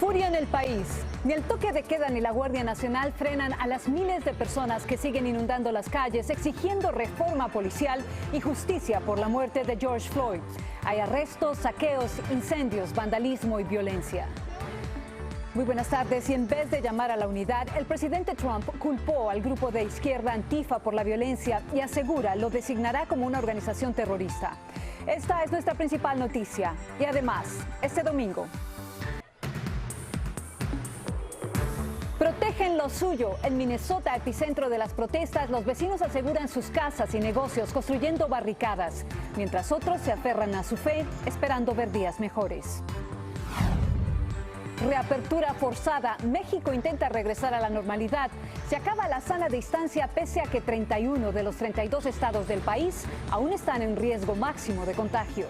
Furia en el país. Ni el toque de queda ni la Guardia Nacional frenan a las miles de personas que siguen inundando las calles exigiendo reforma policial y justicia por la muerte de George Floyd. Hay arrestos, saqueos, incendios, vandalismo y violencia. Muy buenas tardes. Y en vez de llamar a la unidad, el presidente Trump culpó al grupo de izquierda Antifa por la violencia y asegura lo designará como una organización terrorista. Esta es nuestra principal noticia. Y además, este domingo, protegen lo suyo. En Minnesota, epicentro de las protestas, los vecinos aseguran sus casas y negocios construyendo barricadas, mientras otros se aferran a su fe, esperando ver días mejores. Reapertura forzada. México intenta regresar a la normalidad. Se acaba la sana distancia pese a que 31 de los 32 estados del país aún están en riesgo máximo de contagio.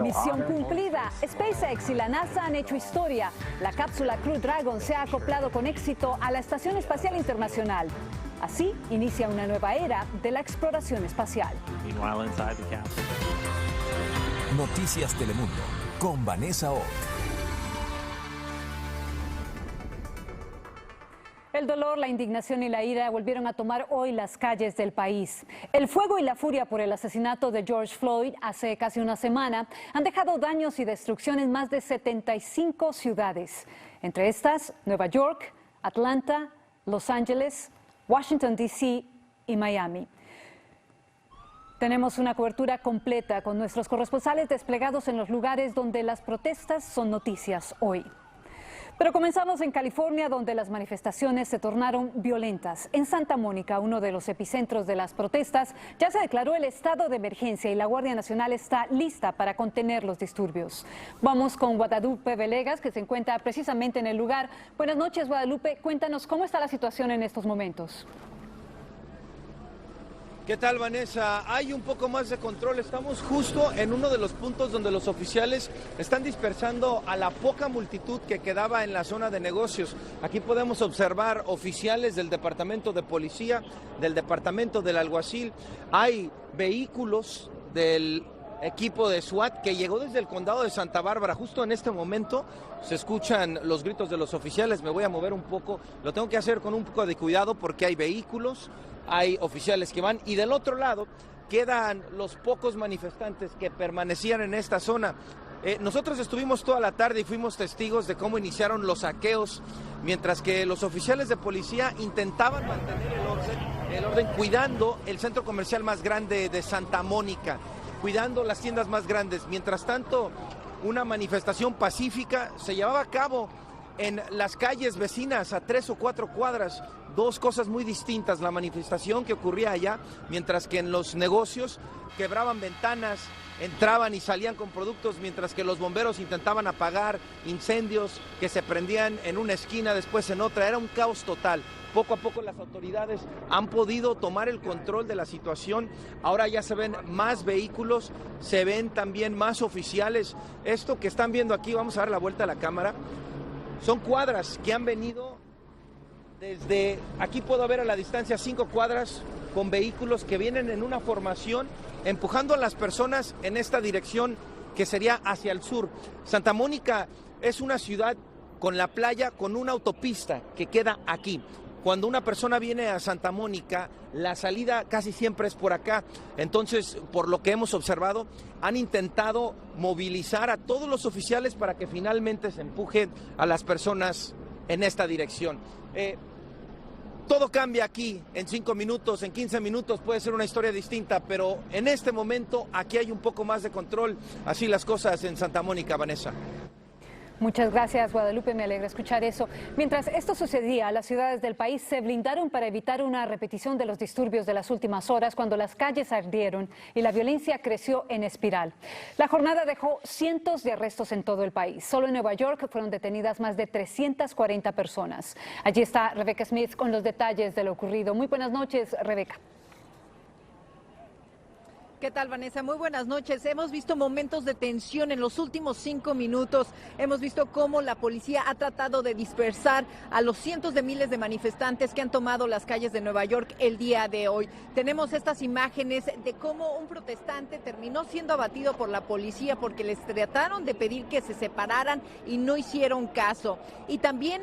Misión cumplida. SpaceX y la NASA han hecho historia. La cápsula Crew Dragon se ha acoplado con éxito a la Estación Espacial Internacional. Así inicia una nueva era de la exploración espacial. Noticias Telemundo con Vanessa Ott. El dolor, la indignación y la ira volvieron a tomar hoy las calles del país. El fuego y la furia por el asesinato de George Floyd hace casi una semana han dejado daños y destrucción en más de 75 ciudades. Entre estas, Nueva York, Atlanta, Los Ángeles, Washington, D.C. y Miami. Tenemos una cobertura completa con nuestros corresponsales desplegados en los lugares donde las protestas son noticias hoy. Pero comenzamos en California, donde las manifestaciones se tornaron violentas. En Santa Mónica, uno de los epicentros de las protestas, ya se declaró el estado de emergencia y la Guardia Nacional está lista para contener los disturbios. Vamos con Guadalupe Villegas, que se encuentra precisamente en el lugar. Buenas noches, Guadalupe. Cuéntanos cómo está la situación en estos momentos. ¿Qué tal, Vanessa? Hay un poco más de control. Estamos justo en uno de los puntos donde los oficiales están dispersando a la poca multitud que quedaba en la zona de negocios. Aquí podemos observar oficiales del Departamento de Policía, del Departamento del Alguacil. Hay vehículos del equipo de SWAT que llegó desde el condado de Santa Bárbara. Justo en este momento se escuchan los gritos de los oficiales. Me voy a mover un poco. Lo tengo que hacer con un poco de cuidado porque hay vehículos, hay oficiales que van y del otro lado quedan los pocos manifestantes que permanecían en esta zona. Nosotros estuvimos toda la tarde y fuimos testigos de cómo iniciaron los saqueos, mientras que los oficiales de policía intentaban mantener el orden cuidando el centro comercial más grande de Santa Mónica, cuidando las tiendas más grandes. Mientras tanto, una manifestación pacífica se llevaba a cabo en las calles vecinas a 3 o 4 cuadras. Dos cosas muy distintas, la manifestación que ocurría allá, mientras que en los negocios quebraban ventanas, entraban y salían con productos, mientras que los bomberos intentaban apagar incendios que se prendían en una esquina, después en otra. Era un caos total. Poco a poco las autoridades han podido tomar el control de la situación. Ahora ya se ven más vehículos, se ven también más oficiales. Esto que están viendo aquí, vamos a dar la vuelta a la cámara, son cuadras que han venido desde, aquí puedo ver a la distancia 5 cuadras con vehículos que vienen en una formación empujando a las personas en esta dirección que sería hacia el sur. Santa Mónica es una ciudad con la playa, con una autopista que queda aquí. Cuando una persona viene a Santa Mónica, la salida casi siempre es por acá. Entonces, por lo que hemos observado, han intentado movilizar a todos los oficiales para que finalmente se empujen a las personas en esta dirección. Todo cambia aquí en 5 minutos, en 15 minutos puede ser una historia distinta, pero en este momento aquí hay un poco más de control. Así las cosas en Santa Mónica, Vanessa. Muchas gracias, Guadalupe, me alegra escuchar eso. Mientras esto sucedía, las ciudades del país se blindaron para evitar una repetición de los disturbios de las últimas horas cuando las calles ardieron y la violencia creció en espiral. La jornada dejó cientos de arrestos en todo el país. Solo en Nueva York fueron detenidas más de 340 personas. Allí está Rebecca Smith con los detalles de lo ocurrido. Muy buenas noches, Rebecca. ¿Qué tal, Vanessa? Muy buenas noches. Hemos visto momentos de tensión en los últimos 5 minutos. Hemos visto cómo la policía ha tratado de dispersar a los cientos de miles de manifestantes que han tomado las calles de Nueva York el día de hoy. Tenemos estas imágenes de cómo un protestante terminó siendo abatido por la policía porque les trataron de pedir que se separaran y no hicieron caso. Y también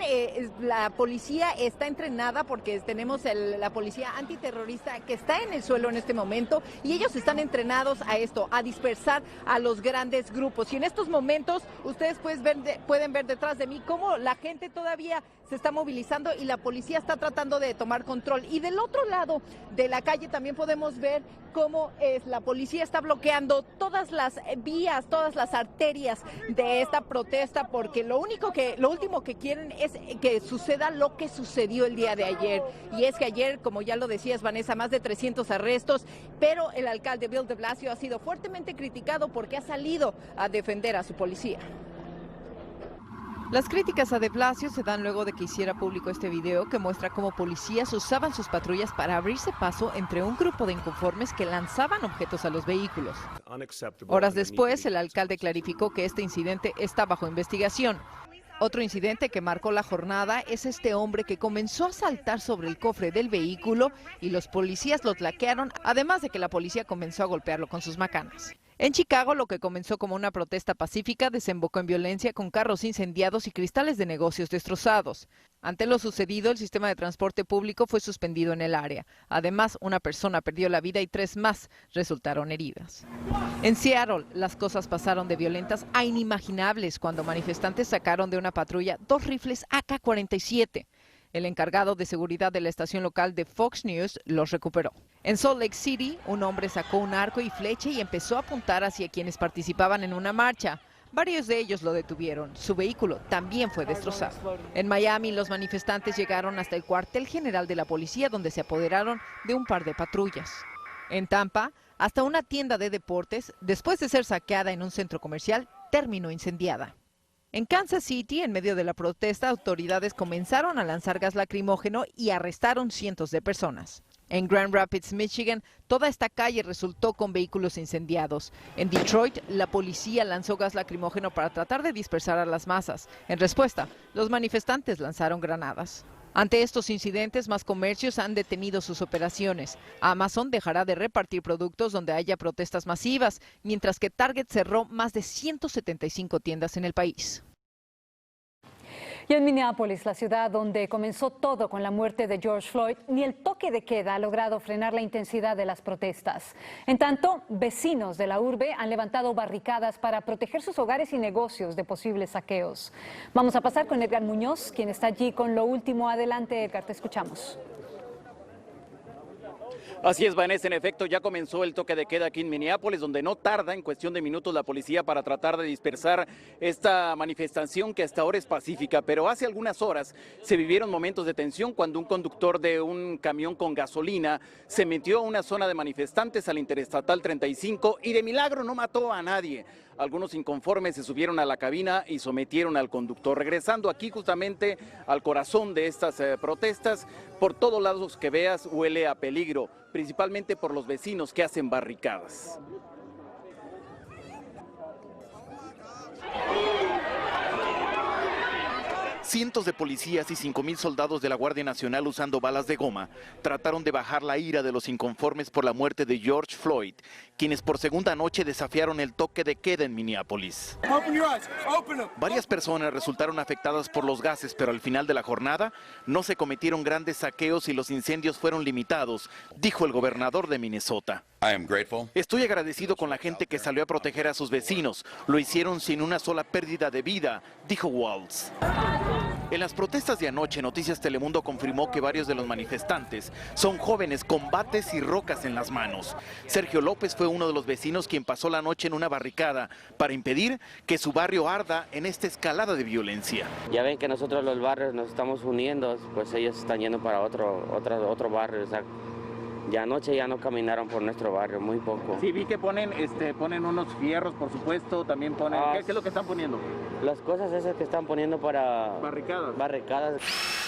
la policía está entrenada porque tenemos la policía antiterrorista que está en el suelo en este momento y ellos están entrenados a esto, a dispersar a los grandes grupos. Y en estos momentos ustedes pueden ver detrás de mí cómo la gente todavía se está movilizando y la policía está tratando de tomar control. Y del otro lado de la calle también podemos ver cómo la policía está bloqueando todas las vías, todas las arterias de esta protesta, porque lo último que quieren es que suceda lo que sucedió el día de ayer. Y es que ayer, como ya lo decías, Vanessa, más de 300 arrestos, pero el alcalde Bill de Blasio ha sido fuertemente criticado porque ha salido a defender a su policía. Las críticas a de Blasio se dan luego de que hiciera público este video que muestra cómo policías usaban sus patrullas para abrirse paso entre un grupo de inconformes que lanzaban objetos a los vehículos. Horas después, el alcalde clarificó que este incidente está bajo investigación. Otro incidente que marcó la jornada es este hombre que comenzó a saltar sobre el cofre del vehículo y los policías lo tlaquearon, además de que la policía comenzó a golpearlo con sus macanas. En Chicago, lo que comenzó como una protesta pacífica desembocó en violencia con carros incendiados y cristales de negocios destrozados. Ante lo sucedido, el sistema de transporte público fue suspendido en el área. Además, una persona perdió la vida y 3 más resultaron heridas. En Seattle, las cosas pasaron de violentas a inimaginables cuando manifestantes sacaron de una patrulla 2 rifles AK-47. El encargado de seguridad de la estación local de Fox News los recuperó. En Salt Lake City, un hombre sacó un arco y flecha y empezó a apuntar hacia quienes participaban en una marcha. Varios de ellos lo detuvieron. Su vehículo también fue destrozado. En Miami, los manifestantes llegaron hasta el cuartel general de la policía, donde se apoderaron de un par de patrullas. En Tampa, hasta una tienda de deportes, después de ser saqueada en un centro comercial, terminó incendiada. En Kansas City, en medio de la protesta, autoridades comenzaron a lanzar gas lacrimógeno y arrestaron cientos de personas. En Grand Rapids, Michigan, toda esta calle resultó con vehículos incendiados. En Detroit, la policía lanzó gas lacrimógeno para tratar de dispersar a las masas. En respuesta, los manifestantes lanzaron granadas. Ante estos incidentes, más comercios han detenido sus operaciones. Amazon dejará de repartir productos donde haya protestas masivas, mientras que Target cerró más de 175 tiendas en el país. Y en Minneapolis, la ciudad donde comenzó todo con la muerte de George Floyd, ni el toque de queda ha logrado frenar la intensidad de las protestas. En tanto, vecinos de la urbe han levantado barricadas para proteger sus hogares y negocios de posibles saqueos. Vamos a pasar con Edgar Muñoz, quien está allí con lo último. Adelante, Edgar, te escuchamos. Así es, Vanessa, en efecto ya comenzó el toque de queda aquí en Minneapolis, donde no tarda en cuestión de minutos la policía para tratar de dispersar esta manifestación que hasta ahora es pacífica, pero hace algunas horas se vivieron momentos de tensión cuando un conductor de un camión con gasolina se metió a una zona de manifestantes al Interestatal 35 y de milagro no mató a nadie. Algunos inconformes se subieron a la cabina y sometieron al conductor. Regresando aquí justamente al corazón de estas protestas, por todos lados que veas huele a peligro, principalmente por los vecinos que hacen barricadas. Cientos de policías y 5,000 soldados de la Guardia Nacional usando balas de goma trataron de bajar la ira de los inconformes por la muerte de George Floyd, quienes por segunda noche desafiaron el toque de queda en Minneapolis. Varias personas resultaron afectadas por los gases, pero al final de la jornada no se cometieron grandes saqueos y los incendios fueron limitados, dijo el gobernador de Minnesota. Estoy agradecido con la gente que salió a proteger a sus vecinos. Lo hicieron sin una sola pérdida de vida, dijo Walz. En las protestas de anoche, Noticias Telemundo confirmó que varios de los manifestantes son jóvenes con bates y rocas en las manos. Sergio López fue uno de los vecinos quien pasó la noche en una barricada para impedir que su barrio arda en esta escalada de violencia. Ya ven que nosotros los barrios nos estamos uniendo, pues ellos están yendo para otro barrio. O sea, ya anoche ya no caminaron por nuestro barrio, muy poco. Sí, vi que ponen unos fierros, por supuesto, también ponen... ¿Qué es lo que están poniendo? Las cosas esas que están poniendo para... Barricadas. Barricadas.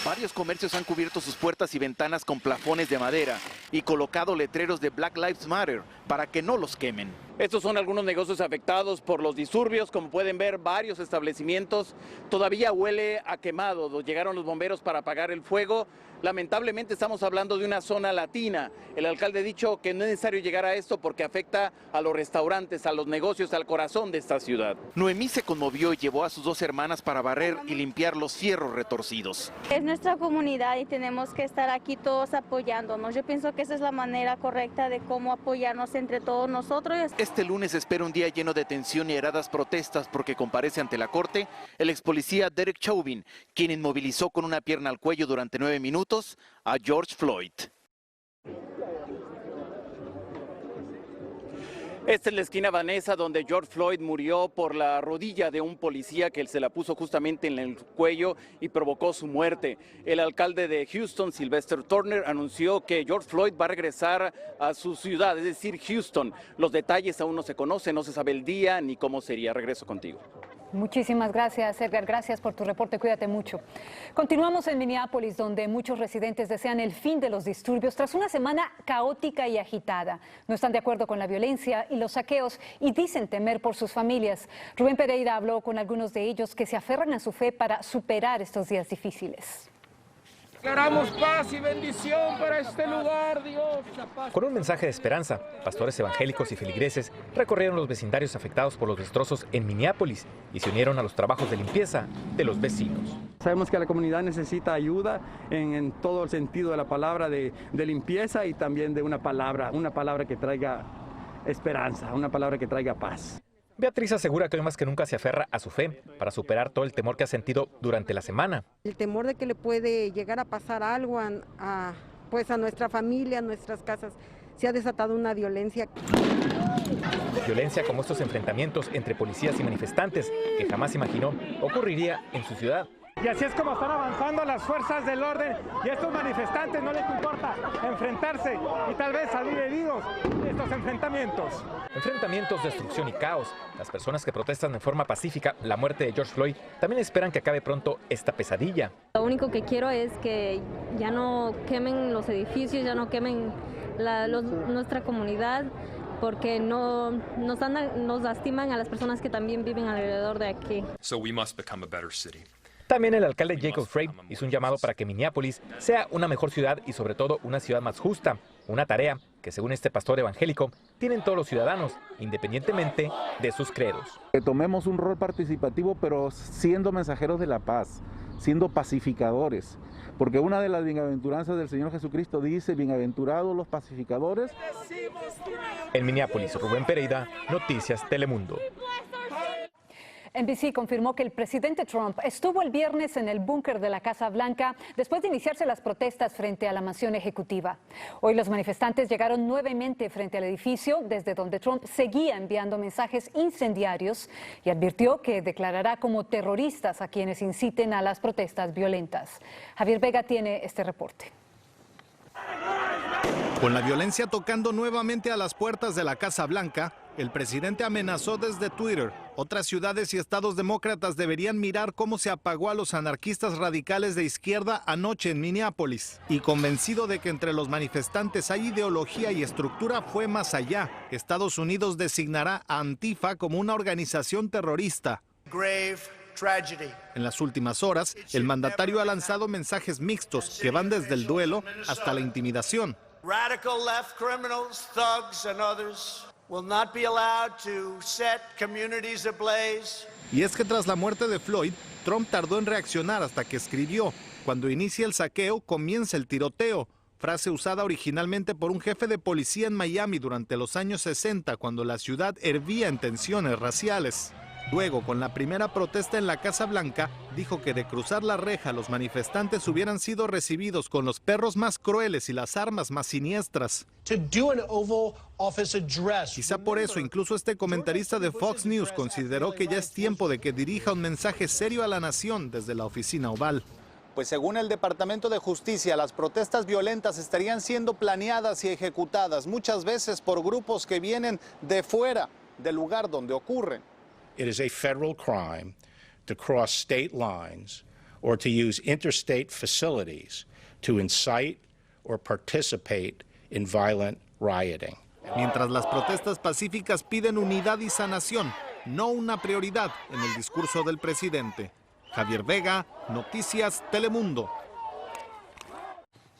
Varios comercios han cubierto sus puertas y ventanas con plafones de madera y colocado letreros de Black Lives Matter para que no los quemen. Estos son algunos negocios afectados por los disturbios. Como pueden ver, varios establecimientos todavía huele a quemado. Llegaron los bomberos para apagar el fuego. Lamentablemente estamos hablando de una zona latina. El alcalde ha dicho que no es necesario llegar a esto porque afecta a los restaurantes, a los negocios, al corazón de esta ciudad. Noemí se conmovió y llevó a sus 2 hermanas para barrer y limpiar los fierros retorcidos. Es nuestra comunidad y tenemos que estar aquí todos apoyándonos. Yo pienso que esa es la manera correcta de cómo apoyarnos entre todos nosotros. Este lunes espera un día lleno de tensión y airadas protestas porque comparece ante la corte el ex policía Derek Chauvin, quien inmovilizó con una pierna al cuello durante 9 minutos a George Floyd. Esta es la esquina, Vanessa, donde George Floyd murió por la rodilla de un policía que se la puso justamente en el cuello y provocó su muerte. El alcalde de Houston, Sylvester Turner, anunció que George Floyd va a regresar a su ciudad, es decir, Houston. Los detalles aún no se conocen, no se sabe el día ni cómo sería. Regreso contigo. Muchísimas gracias, Edgar. Gracias por tu reporte. Cuídate mucho. Continuamos en Minneapolis, donde muchos residentes desean el fin de los disturbios tras una semana caótica y agitada. No están de acuerdo con la violencia y los saqueos y dicen temer por sus familias. Rubén Pereira habló con algunos de ellos que se aferran a su fe para superar estos días difíciles. Declaramos paz y bendición para este lugar, Dios. Con un mensaje de esperanza, pastores evangélicos y feligreses recorrieron los vecindarios afectados por los destrozos en Minneapolis y se unieron a los trabajos de limpieza de los vecinos. Sabemos que la comunidad necesita ayuda en todo el sentido de la palabra de limpieza y también de una palabra que traiga esperanza, una palabra que traiga paz. Beatriz asegura que hoy más que nunca se aferra a su fe para superar todo el temor que ha sentido durante la semana. El temor de que le puede llegar a pasar algo a nuestra familia, a nuestras casas. Se ha desatado una violencia. Violencia como estos enfrentamientos entre policías y manifestantes que jamás imaginó ocurriría en su ciudad. Y así es como están avanzando las fuerzas del orden y a estos manifestantes no les importa enfrentarse y tal vez salir heridos de estos enfrentamientos. Enfrentamientos, destrucción y caos. Las personas que protestan de forma pacífica la muerte de George Floyd también esperan que acabe pronto esta pesadilla. Lo único que quiero es que ya no quemen los edificios, ya no quemen nuestra comunidad, porque nos lastiman a las personas que también viven alrededor de aquí. So we must become a better city. También el alcalde Jacob Frey hizo un llamado para que Minneapolis sea una mejor ciudad y sobre todo una ciudad más justa, una tarea que según este pastor evangélico tienen todos los ciudadanos, independientemente de sus credos. Que tomemos un rol participativo pero siendo mensajeros de la paz, siendo pacificadores, porque una de las bienaventuranzas del Señor Jesucristo dice, bienaventurados los pacificadores. En Minneapolis, Rubén Pereira, Noticias Telemundo. NBC confirmó que el presidente Trump estuvo el viernes en el búnker de la Casa Blanca después de iniciarse las protestas frente a la mansión ejecutiva. Hoy los manifestantes llegaron nuevamente frente al edificio, desde donde Trump seguía enviando mensajes incendiarios y advirtió que declarará como terroristas a quienes inciten a las protestas violentas. Javier Vega tiene este reporte. Con la violencia tocando nuevamente a las puertas de la Casa Blanca, el presidente amenazó desde Twitter. Otras ciudades y estados demócratas deberían mirar cómo se apagó a los anarquistas radicales de izquierda anoche en Minneapolis. Y convencido de que entre los manifestantes hay ideología y estructura, fue más allá. Estados Unidos designará a Antifa como una organización terrorista. En las últimas horas, el mandatario ha lanzado mensajes mixtos que van desde el duelo hasta la intimidación. Radical left criminals, thugs and others will not be allowed to set communities ablaze. Y es que tras la muerte de Floyd, Trump tardó en reaccionar hasta que escribió: cuando inicia el saqueo, comienza el tiroteo. Frase usada originalmente por un jefe de policía en Miami durante los años 60, cuando la ciudad hervía en tensiones raciales. Luego, con la primera protesta en la Casa Blanca, dijo que de cruzar la reja los manifestantes hubieran sido recibidos con los perros más crueles y las armas más siniestras. Quizá por eso, incluso este comentarista de Fox News consideró que ya es tiempo de que dirija un mensaje serio a la nación desde la oficina oval. Pues según el Departamento de Justicia, las protestas violentas estarían siendo planeadas y ejecutadas muchas veces por grupos que vienen de fuera del lugar donde ocurren. It is a federal crime to cross state lines or to use interstate facilities to incite or participate in violent rioting. Mientras las protestas pacíficas piden unidad y sanación, no una prioridad en el discurso del presidente. Javier Vega, Noticias Telemundo.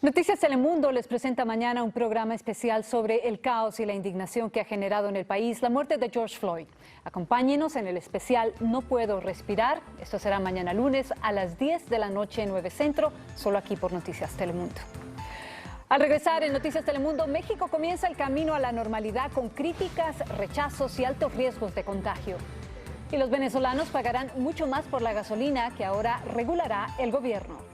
Noticias Telemundo les presenta mañana un programa especial sobre el caos y la indignación que ha generado en el país la muerte de George Floyd. Acompáñenos en el especial No Puedo Respirar. Esto será mañana lunes a las 10 de la noche en 9 Centro, solo aquí por Noticias Telemundo. Al regresar en Noticias Telemundo, México comienza el camino a la normalidad con críticas, rechazos y altos riesgos de contagio. Y los venezolanos pagarán mucho más por la gasolina que ahora regulará el gobierno.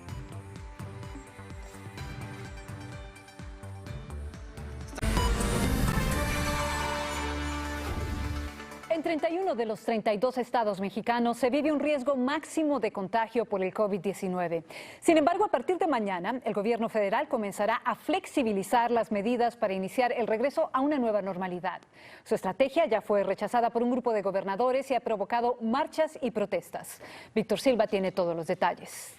En 31 de los 32 estados mexicanos se vive un riesgo máximo de contagio por el COVID-19. Sin embargo, a partir de mañana, el gobierno federal comenzará a flexibilizar las medidas para iniciar el regreso a una nueva normalidad. Su estrategia ya fue rechazada por un grupo de gobernadores y ha provocado marchas y protestas. Víctor Silva tiene todos los detalles.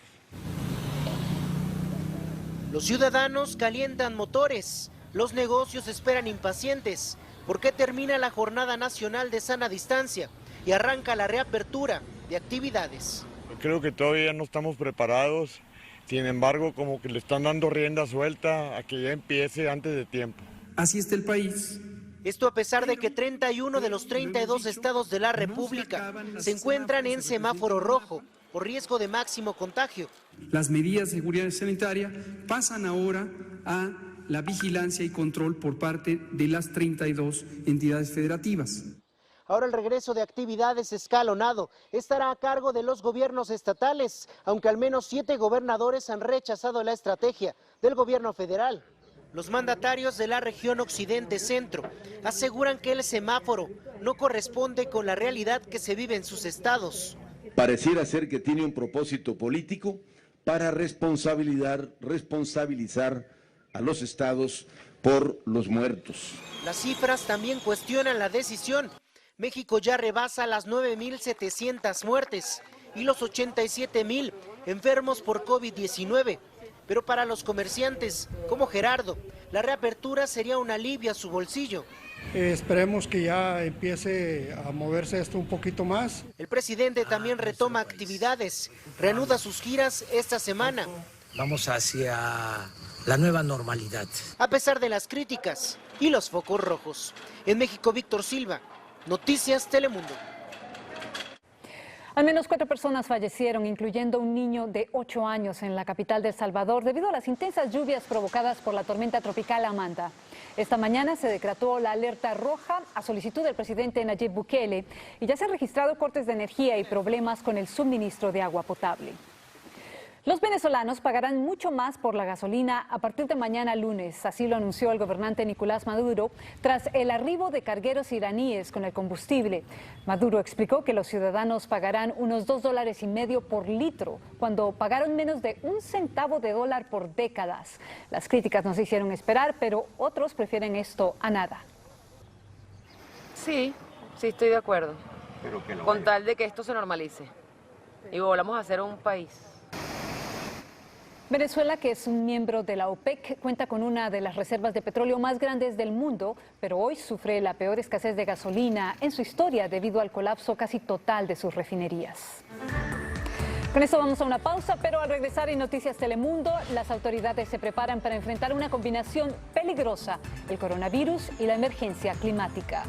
Los ciudadanos calientan motores, los negocios esperan impacientes. ¿Por qué termina la Jornada Nacional de Sana Distancia y arranca la reapertura de actividades? Creo que todavía no estamos preparados, sin embargo, como que le están dando rienda suelta a que ya empiece antes de tiempo. Así está el país. Esto a pesar de que 31 de los 32 estados de la República se encuentran en semáforo rojo por riesgo de máximo contagio. Las medidas de seguridad sanitaria pasan ahora a la vigilancia y control por parte de las 32 entidades federativas. Ahora el regreso de actividades escalonado estará a cargo de los gobiernos estatales, aunque al menos 7 gobernadores han rechazado la estrategia del gobierno federal. Los mandatarios de la región Occidente-Centro aseguran que el semáforo no corresponde con la realidad que se vive en sus estados. Pareciera ser que tiene un propósito político para responsabilizar a los estados por los muertos. Las cifras también cuestionan la decisión. México ya rebasa las 9.700 muertes y los 87.000 enfermos por COVID-19. Pero para los comerciantes, como Gerardo, la reapertura sería un alivio a su bolsillo. Esperemos que ya empiece a moverse esto un poquito más. El presidente también retoma actividades, reanuda sus giras esta semana. Vamos hacia la nueva normalidad. A pesar de las críticas y los focos rojos. En México, Víctor Silva, Noticias Telemundo. Al menos 4 personas fallecieron, incluyendo un niño de 8 años en la capital de El Salvador, debido a las intensas lluvias provocadas por la tormenta tropical Amanda. Esta mañana se decretó la alerta roja a solicitud del presidente Nayib Bukele y ya se han registrado cortes de energía y problemas con el suministro de agua potable. Los venezolanos pagarán mucho más por la gasolina a partir de mañana lunes, así lo anunció el gobernante Nicolás Maduro tras el arribo de cargueros iraníes con el combustible. Maduro explicó que los ciudadanos pagarán unos $2.50 por litro, cuando pagaron menos de 1 centavo de dólar por décadas. Las críticas no se hicieron esperar, pero otros prefieren esto a nada. Sí, estoy de acuerdo, con tal de que esto se normalice y volvamos a ser un país. Venezuela, que es un miembro de la OPEC, cuenta con una de las reservas de petróleo más grandes del mundo, pero hoy sufre la peor escasez de gasolina en su historia debido al colapso casi total de sus refinerías. Con esto vamos a una pausa, pero al regresar en Noticias Telemundo, las autoridades se preparan para enfrentar una combinación peligrosa, el coronavirus y la emergencia climática.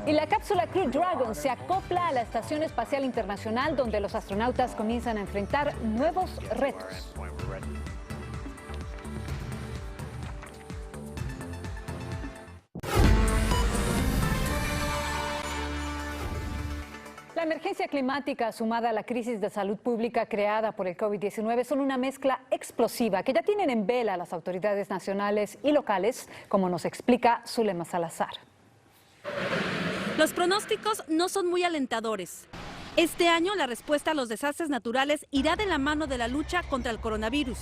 Y la cápsula Crew Dragon se acopla a la Estación Espacial Internacional, donde los astronautas comienzan a enfrentar nuevos retos. La emergencia climática sumada a la crisis de salud pública creada por el COVID-19 son una mezcla explosiva que ya tienen en vela las autoridades nacionales y locales, como nos explica Zulema Salazar. Los pronósticos no son muy alentadores. Este año la respuesta a los desastres naturales irá de la mano de la lucha contra el coronavirus.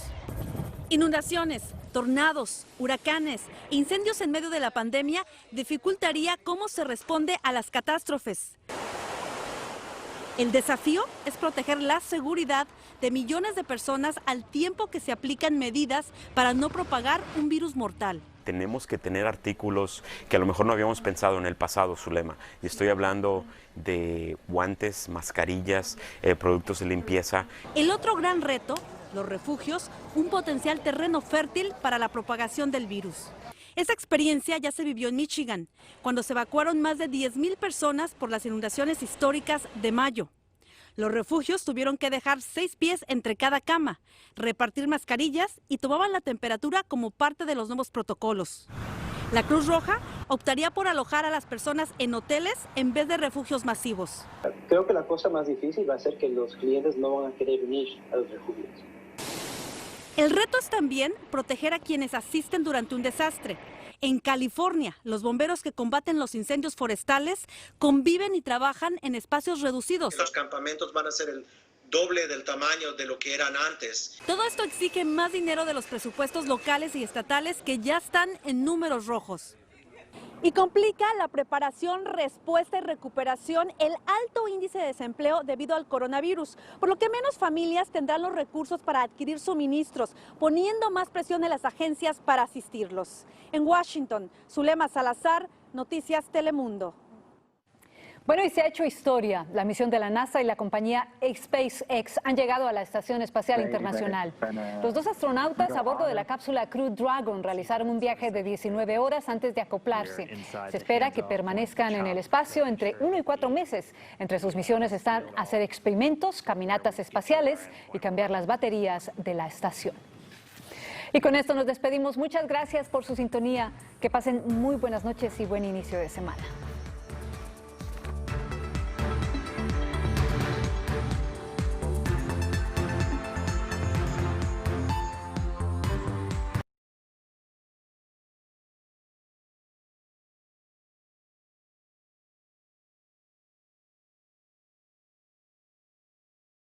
Inundaciones, tornados, huracanes, incendios en medio de la pandemia dificultaría cómo se responde a las catástrofes. El desafío es proteger la seguridad de millones de personas al tiempo que se aplican medidas para no propagar un virus mortal. Tenemos que tener artículos que a lo mejor no habíamos pensado en el pasado, Zulema. Y estoy hablando de guantes, mascarillas, productos de limpieza. El otro gran reto, los refugios, un potencial terreno fértil para la propagación del virus. Esa experiencia ya se vivió en Michigan, cuando se evacuaron más de 10,000 personas por las inundaciones históricas de mayo. Los refugios tuvieron que dejar 6 pies entre cada cama, repartir mascarillas y tomaban la temperatura como parte de los nuevos protocolos. La Cruz Roja optaría por alojar a las personas en hoteles en vez de refugios masivos. Creo que la cosa más difícil va a ser que los clientes no van a querer venir a los refugios. El reto es también proteger a quienes asisten durante un desastre. En California, los bomberos que combaten los incendios forestales conviven y trabajan en espacios reducidos. Estos campamentos van a ser el doble del tamaño de lo que eran antes. Todo esto exige más dinero de los presupuestos locales y estatales que ya están en números rojos. Y complica la preparación, respuesta y recuperación el alto índice de desempleo debido al coronavirus, por lo que menos familias tendrán los recursos para adquirir suministros, poniendo más presión en las agencias para asistirlos. En Washington, Zulema Salazar, Noticias Telemundo. Bueno, y se ha hecho historia. La misión de la NASA y la compañía SpaceX han llegado a la Estación Espacial Internacional. Los 2 astronautas a bordo de la cápsula Crew Dragon realizaron un viaje de 19 horas antes de acoplarse. Se espera que permanezcan en el espacio entre 1 y 4 meses. Entre sus misiones están hacer experimentos, caminatas espaciales y cambiar las baterías de la estación. Y con esto nos despedimos. Muchas gracias por su sintonía. Que pasen muy buenas noches y buen inicio de semana.